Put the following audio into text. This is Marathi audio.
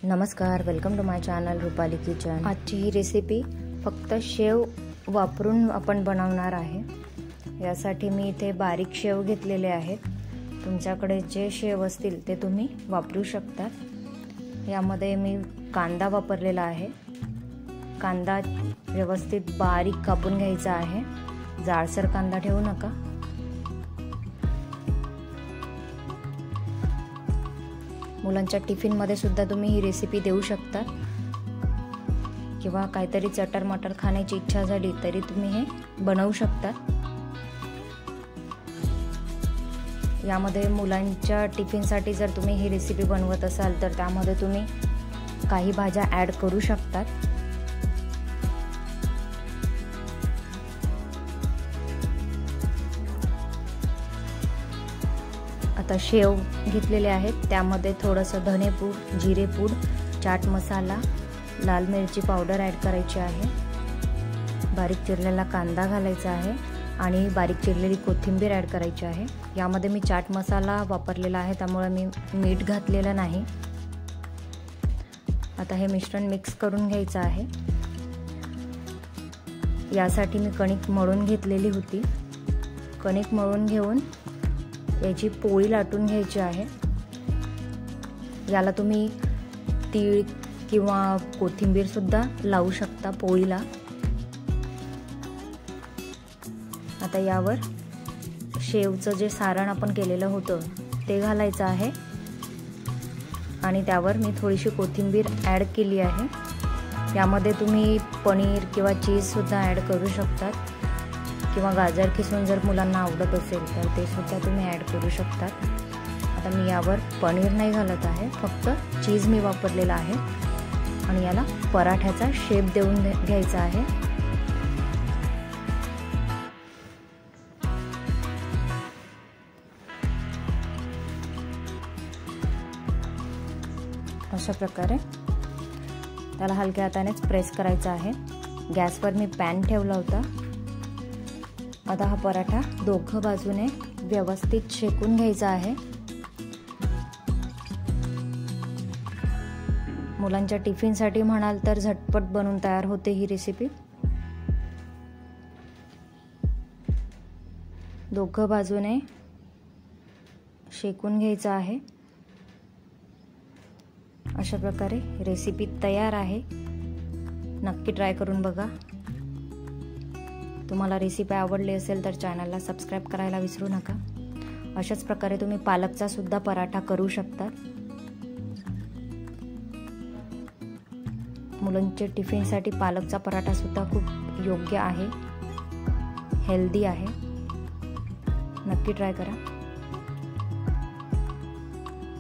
नमस्कार, welcome to my channel Rupali kitchen. आजची ही रेसिपी फक्त शेव वापरून आपण बनवणार आहे। यासाठी मी इथे बारीक शेव घेतलेले आहेत। तुमच्याकडे जे शेव असतील ते तुम्ही वापरू शकता। यामध्ये मी कांदा वापरलेला आहे। कांदा व्यवस्थित बारीक कापून घ्यायचा आहे। जाडसर कांदा ठेवू नका। मुलांच्या टिफिन मध्ये सुद्धा तुम्ही ही रेसिपी देऊ शकता किंवा काहीतरी चटर मटर खाण्याची इच्छा झाली तरी तुम्ही हे बनवू शकता। यामध्ये मुलांच्या टिफिन साठी जर तुम्ही ही रेसिपी बनवत असाल तर त्यामध्ये तुम्ही काही भाज्या ऍड करू शकता। आता शेव घेतलेले आहेत, त्यामध्ये थोडंसं धनेपूड, जिरेपूड, चाट मसाला, लाल मिरची पावडर ऍड करायची आहे। बारीक चिरलेला कांदा घालायचा आहे आणि बारीक चिरलेली कोथिंबीर ऍड करायची आहे। यामध्ये मी चाट मसाला वापरलेला आहे, त्यामुळे मी मीठ घातलेलं नाही। आता हे मिश्रण मिक्स करून घ्यायचं आहे। यासाठी मी कणिक मळून घेतलेली होती। कणिक मळून घेऊन याची पोळी लाटून घ्यायची आहे। याला तुम्ही तीळ किंवा कोथिंबीर सुद्धा लावू शकता पोळीला। आता यावर शेवचं जे सारण आपण केलेलं होतं ते घालायचं आहे आणि त्यावर मी थोडीशी कोथिंबीर ऍड केली आहे। यामध्ये तुम्ही पनीर किंवा चीज सुद्धा ऍड करू शकता किंवा गाजर किसून जर मुलांना आवडत असेल तर ते सुद्धा तुम्ही ऍड करू शकता। आता मी यावर पनीर नाही घालत आहे, फक्त चीज मी वापरलेला आहे आणि याला पराठ्याचा शेप देऊन घ्यायचा आहे। अशा प्रकारे त्याला हलक्या हातानेच प्रेस करायचा आहे। गॅसवर मी पॅन ठेवला होता। आता हा पराठा दोघं बाजूने व्यवस्थित शेकून घ्यायचा आहे। मुलांच्या टिफिन साठी म्हणाल तर झटपट बनवून तयार होते ही रेसिपी। दोघं बाजूने शेकून घ्यायचा आहे। अशा प्रकारे रेसिपी तयार आहे। नक्की ट्राय करून बघा। तुम्हाला रेसिपी आवडली असेल तर चॅनलला सबस्क्राइब करायला विसरू नका। अशाच प्रकारे तुम्ही पालकचा सुद्धा पराठा करू शकता। मुलांच्या टिफिनसाठी पालकचा पराठा सुद्धा खूप योग्य आहे, हेल्दी आहे। नक्की ट्राय करा।